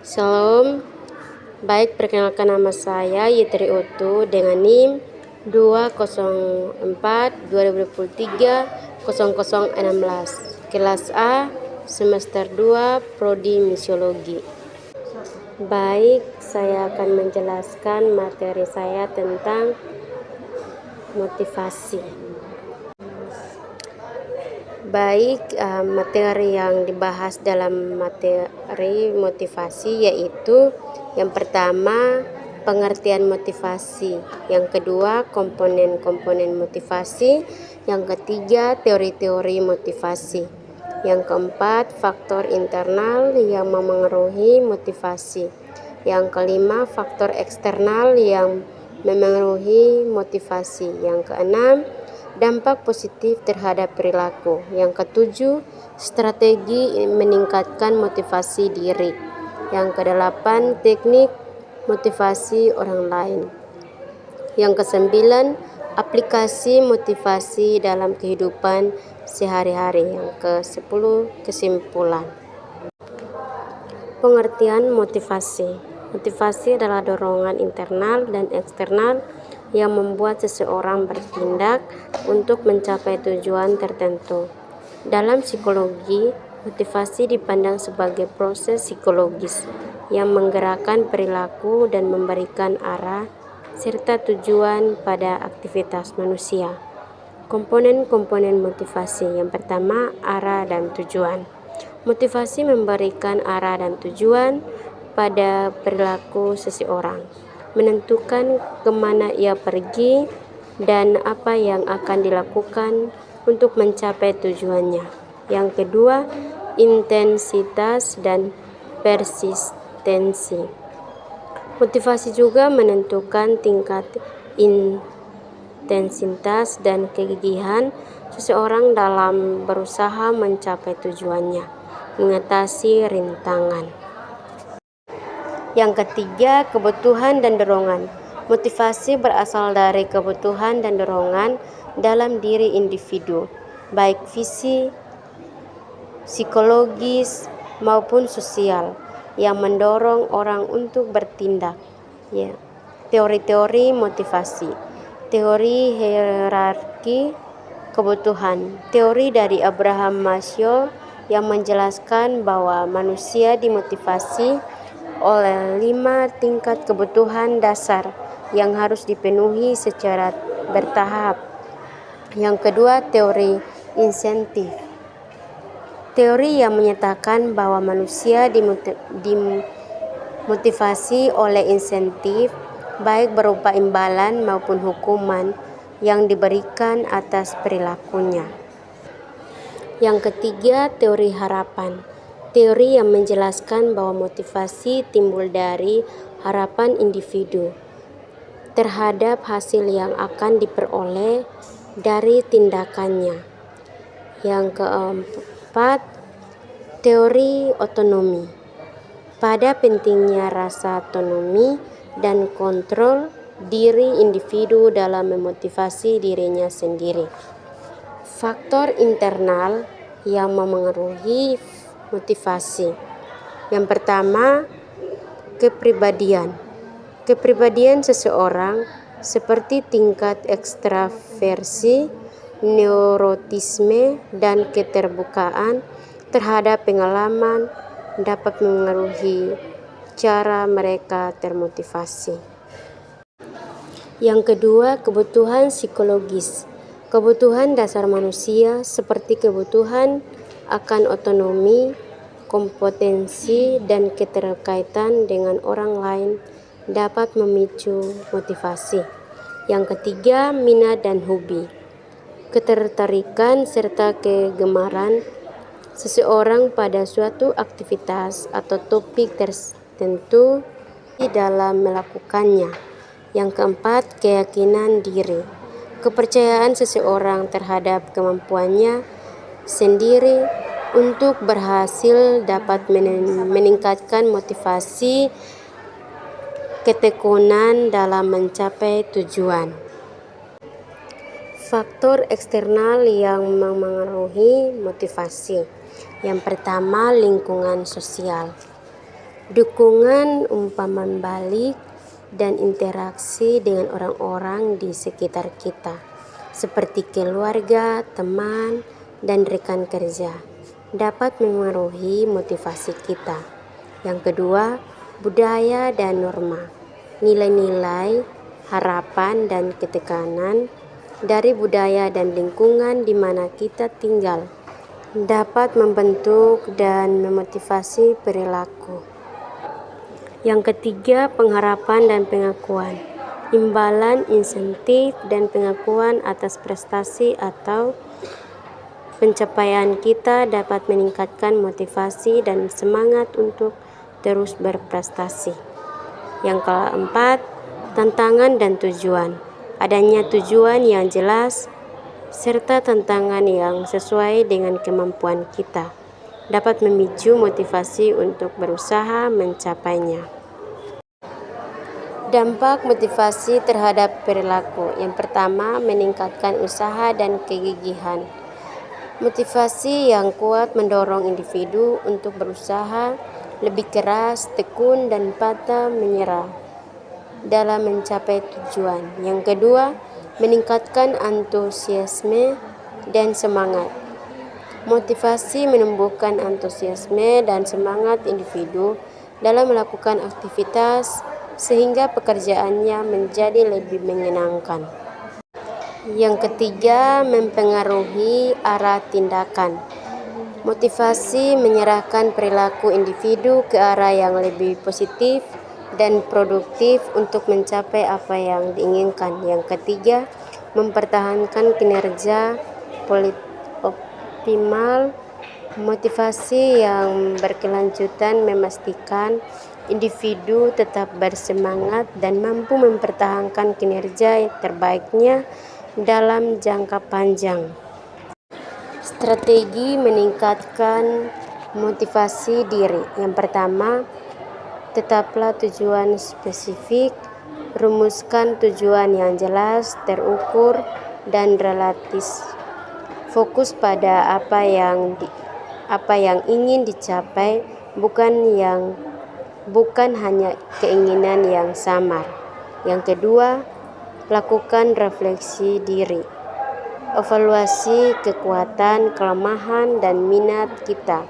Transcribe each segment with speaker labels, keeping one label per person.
Speaker 1: Shalom, baik, perkenalkan nama saya Yitri Utu dengan NIM 204-2023-0016, kelas A, semester 2, Prodi Misiologi. Baik, saya akan menjelaskan materi saya tentang motivasi. Baik, materi yang dibahas dalam materi motivasi yaitu yang pertama pengertian motivasi, yang kedua komponen-komponen motivasi, yang ketiga teori-teori motivasi, yang keempat faktor internal yang memengaruhi motivasi, yang kelima faktor eksternal yang memengaruhi motivasi, yang keenam dampak positif terhadap perilaku. Yang ketujuh, strategi meningkatkan motivasi diri. Yang kedelapan, teknik motivasi orang lain. Yang kesembilan, aplikasi motivasi dalam kehidupan sehari-hari. Yang ke-10, kesimpulan. Pengertian motivasi. Motivasi adalah dorongan internal dan eksternal yang membuat seseorang bertindak untuk mencapai tujuan tertentu. Dalam psikologi, motivasi dipandang sebagai proses psikologis yang menggerakkan perilaku dan memberikan arah serta tujuan pada aktivitas manusia. Komponen-komponen motivasi. Yang pertama, arah dan tujuan. Motivasi memberikan arah dan tujuan pada perilaku seseorang, menentukan kemana ia pergi dan apa yang akan dilakukan untuk mencapai tujuannya. Yang kedua, intensitas dan persistensi. Motivasi juga menentukan tingkat intensitas dan kegigihan seseorang dalam berusaha mencapai tujuannya, mengatasi rintangan. Yang ketiga, kebutuhan dan dorongan. Motivasi berasal dari kebutuhan dan dorongan dalam diri individu, baik fisik, psikologis, maupun sosial, yang mendorong orang untuk bertindak. Teori-teori motivasi. Teori hierarki kebutuhan. Teori dari Abraham Maslow yang menjelaskan bahwa manusia dimotivasi oleh 5 tingkat kebutuhan dasar yang harus dipenuhi secara bertahap. Yang kedua, teori insentif. Teori yang menyatakan bahwa manusia dimotivasi oleh insentif, baik berupa imbalan maupun hukuman yang diberikan atas perilakunya. Yang ketiga, teori harapan. Teori yang menjelaskan bahwa motivasi timbul dari harapan individu terhadap hasil yang akan diperoleh dari tindakannya. Yang keempat, teori otonomi. Pada pentingnya rasa otonomi dan kontrol diri individu dalam memotivasi dirinya sendiri. Faktor internal yang memengaruhi motivasi. Yang pertama, kepribadian. Kepribadian seseorang seperti tingkat ekstraversi, neurotisme, dan keterbukaan terhadap pengalaman dapat memengaruhi cara mereka termotivasi. Yang kedua, kebutuhan psikologis. Kebutuhan dasar manusia seperti kebutuhan akan otonomi, kompetensi, dan keterkaitan dengan orang lain dapat memicu motivasi. Yang ketiga, minat dan hobi. Ketertarikan serta kegemaran seseorang pada suatu aktivitas atau topik tertentu dalam melakukannya. Yang keempat, keyakinan diri. Kepercayaan seseorang terhadap kemampuannya sendiri untuk berhasil dapat meningkatkan motivasi ketekunan dalam mencapai tujuan. Faktor eksternal yang memengaruhi motivasi. Yang pertama, lingkungan sosial. dukungan umpan balik, dan interaksi dengan orang-orang di sekitar kita, seperti keluarga, teman, dan rekan kerja, dapat memengaruhi motivasi kita. Yang kedua, budaya dan norma. Nilai-nilai, harapan, dan ketekanan dari budaya dan lingkungan di mana kita tinggal dapat membentuk dan memotivasi perilaku. Yang ketiga, pengharapan dan pengakuan. Imbalan, insentif, dan pengakuan atas prestasi atau pencapaian kita dapat meningkatkan motivasi dan semangat untuk terus berprestasi. Yang keempat, tantangan dan tujuan. Adanya tujuan yang jelas serta tantangan yang sesuai dengan kemampuan kita dapat memicu motivasi untuk berusaha mencapainya. Dampak motivasi terhadap perilaku. Yang pertama, meningkatkan usaha dan kegigihan. Motivasi yang kuat mendorong individu untuk berusaha lebih keras, tekun, dan pantang menyerah dalam mencapai tujuan. Yang kedua, meningkatkan antusiasme dan semangat. Motivasi menumbuhkan antusiasme dan semangat individu dalam melakukan aktivitas sehingga pekerjaannya menjadi lebih menyenangkan. Yang ketiga, mempengaruhi arah tindakan. Motivasi menyerahkan perilaku individu ke arah yang lebih positif dan produktif untuk mencapai apa yang diinginkan. Yang ketiga, mempertahankan kinerja optimal. Motivasi yang berkelanjutan memastikan individu tetap bersemangat dan mampu mempertahankan kinerja terbaiknya dalam jangka panjang. Strategi meningkatkan motivasi diri. Yang pertama, tetaplah tujuan spesifik. Rumuskan tujuan yang jelas, terukur, dan realistis. Fokus pada apa yang ingin dicapai, bukan hanya keinginan yang samar. Yang kedua, lakukan refleksi diri. Evaluasi kekuatan, kelemahan, dan minat kita.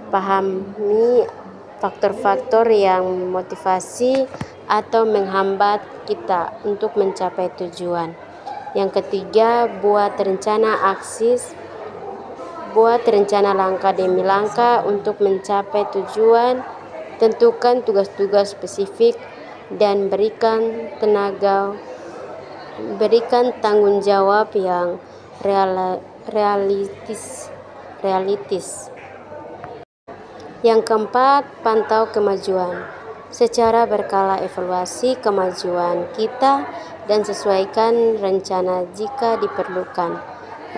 Speaker 1: Pahami faktor-faktor yang motivasi atau menghambat kita untuk mencapai tujuan. Yang ketiga, buat rencana langkah demi langkah untuk mencapai tujuan. Tentukan tugas-tugas spesifik dan berikan tanggung jawab yang realistis. Yang keempat, pantau kemajuan. Secara berkala evaluasi kemajuan kita dan sesuaikan rencana jika diperlukan.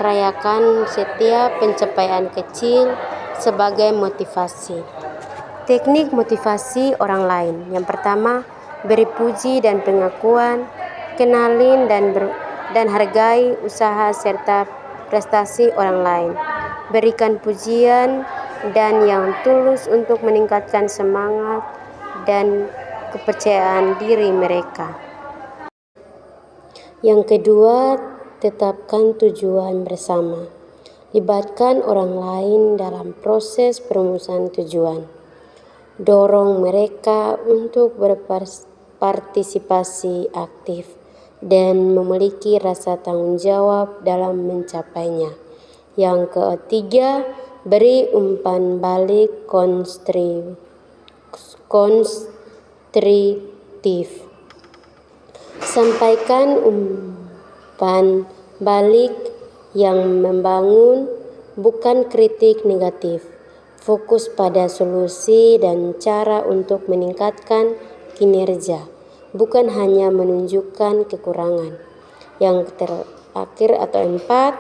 Speaker 1: Rayakan setiap pencapaian kecil sebagai motivasi. Teknik motivasi orang lain. Yang pertama, beri puji dan pengakuan. Kenalin dan hargai usaha serta prestasi orang lain. Berikan pujian dan yang tulus untuk meningkatkan semangat dan kepercayaan diri mereka. Yang kedua, tetapkan tujuan bersama. Libatkan orang lain dalam proses perumusan tujuan. Dorong mereka untuk berpartisipasi aktif dan memiliki rasa tanggung jawab dalam mencapainya. Yang ketiga, beri umpan balik konstruktif. Sampaikan umpan balik yang membangun, bukan kritik negatif. Fokus pada solusi dan cara untuk meningkatkan kinerja, bukan hanya menunjukkan kekurangan. Yang terakhir atau empat,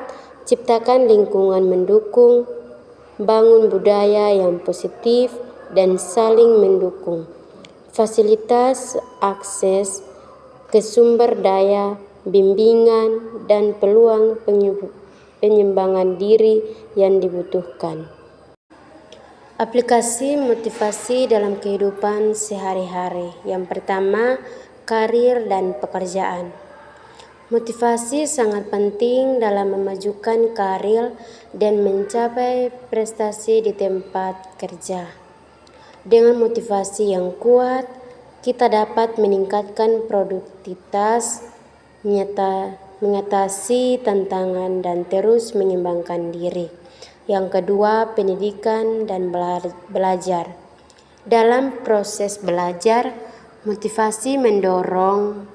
Speaker 1: ciptakan lingkungan mendukung, bangun budaya yang positif dan saling mendukung. Fasilitas akses ke sumber daya, bimbingan, dan peluang pengembangan diri yang dibutuhkan. Aplikasi motivasi dalam kehidupan sehari-hari. Yang pertama, karir dan pekerjaan. Motivasi sangat penting dalam memajukan karir dan mencapai prestasi di tempat kerja. Dengan motivasi yang kuat, kita dapat meningkatkan produktivitas, mengatasi tantangan, dan terus mengembangkan diri. Yang kedua, pendidikan dan belajar. Dalam proses belajar, motivasi mendorong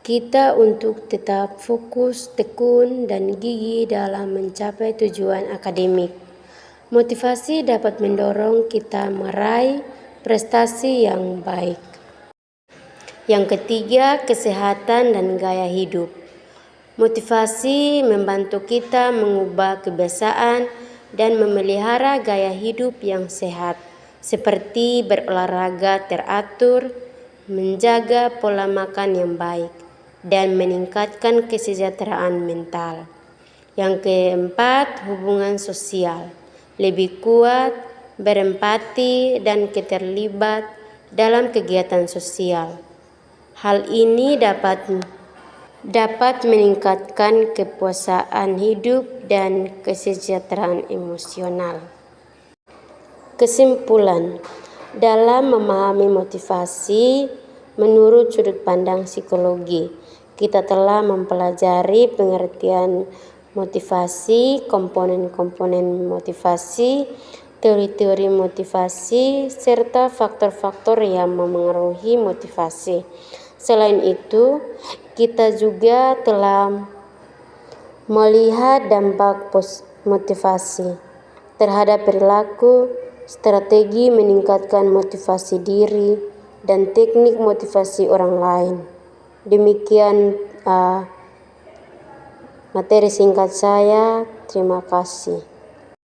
Speaker 1: kita untuk tetap fokus, tekun, dan gigih dalam mencapai tujuan akademik. Motivasi dapat mendorong kita meraih prestasi yang baik. Yang ketiga, kesehatan dan gaya hidup. Motivasi membantu kita mengubah kebiasaan dan memelihara gaya hidup yang sehat, seperti berolahraga teratur, menjaga pola makan yang baik, dan meningkatkan kesejahteraan mental. Yang keempat, hubungan sosial. Lebih kuat, berempati, dan terlibat dalam kegiatan sosial. Hal ini dapat meningkatkan kepuasan hidup dan kesejahteraan emosional. Kesimpulan, dalam memahami motivasi menurut sudut pandang psikologi, kita telah mempelajari pengertian motivasi, komponen-komponen motivasi, teori-teori motivasi, serta faktor-faktor yang memengaruhi motivasi. Selain itu, kita juga telah melihat dampak motivasi terhadap perilaku, strategi meningkatkan motivasi diri, dan teknik motivasi orang lain. Demikian materi singkat saya. Terima kasih.